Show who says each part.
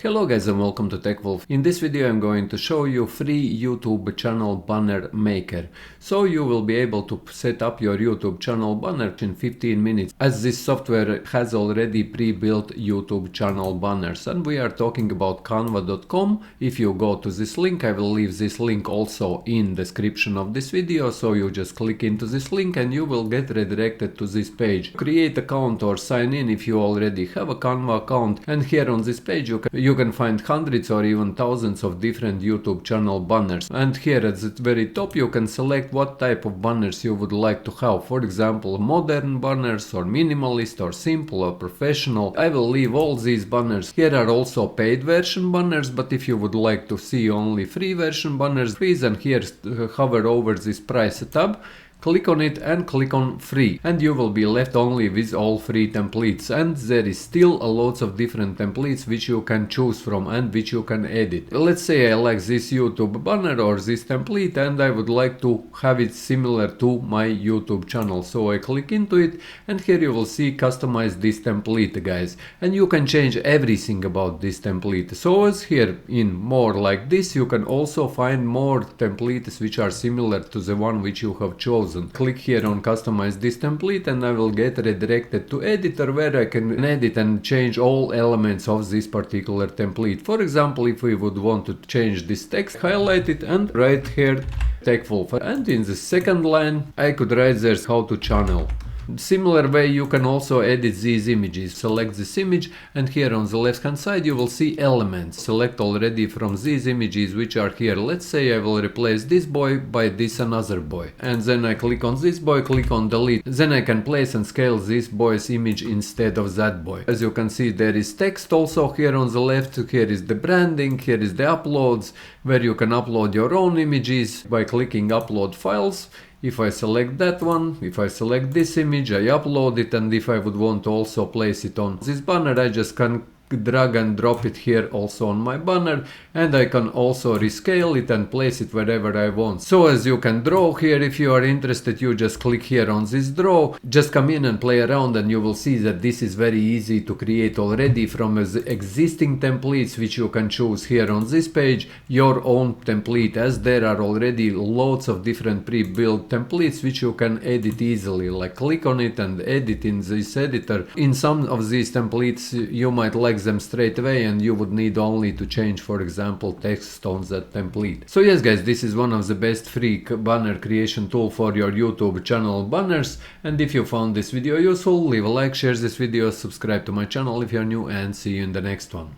Speaker 1: Hello guys and welcome to TechWolf. In this video I'm going to show you free YouTube channel banner maker. So you will be able to set up your YouTube channel banner in 15 minutes, as this software has already pre-built YouTube channel banners, and we are talking about canva.com. If you go to this link, I will leave this link also in description of this video, so you just click into this link and you will get redirected to this page. Create account or sign in if you already have a Canva account, and here on this page you can find hundreds or even thousands of different YouTube channel banners, and here at the very top you can select what type of banners you would like to have. For example, modern banners or minimalist or simple or professional. I will leave all these banners. Here are also paid version banners, but if you would like to see only free version banners, please, and here hover over this price tab. Click on it and click on free, and you will be left only with all free templates, and there is still a lots of different templates which you can choose from and which you can edit. Let's say I like this YouTube banner or this template and I would like to have it similar to my YouTube channel, so I click into it, and here you will see customize this template, guys, and you can change everything about this template. So as here in more like this, you can also find more templates which are similar to the one which you have chosen. Click here on customize this template and I will get redirected to editor, where I can edit and change all elements of this particular template. For example, if we would want to change this text, highlight it and write here TechWolf, and in the second line I could write there how to channel. Similar way you can also edit these images. Select this image and here on the left hand side you will see elements. Select already from these images which are here. Let's say I will replace this boy by this another boy, and then I click on this boy, click on delete. Then I can place and scale this boy's image instead of that boy. As you can see, there is text also here on the left. Here is the branding, here is the uploads, where you can upload your own images by clicking upload files. If I select that one, if I select this image, I upload it, and if I would want to also place it on this banner, I just can drag and drop it here also on my banner, and I can also rescale it and place it wherever I want. So as you can draw here, if you are interested, you just click here on this draw, just come in and play around, and you will see that this is very easy to create already from existing templates which you can choose here on this page, your own template, as there are already lots of different pre-built templates which you can edit easily. Like click on it and edit in this editor. In some of these templates you might like them straight away and you would need only to change, for example, text on that template. So yes guys, this is one of the best free banner creation tool for your YouTube channel banners, and if you found this video useful, leave a like, share this video, subscribe to my channel if you're new, and see you in the next one.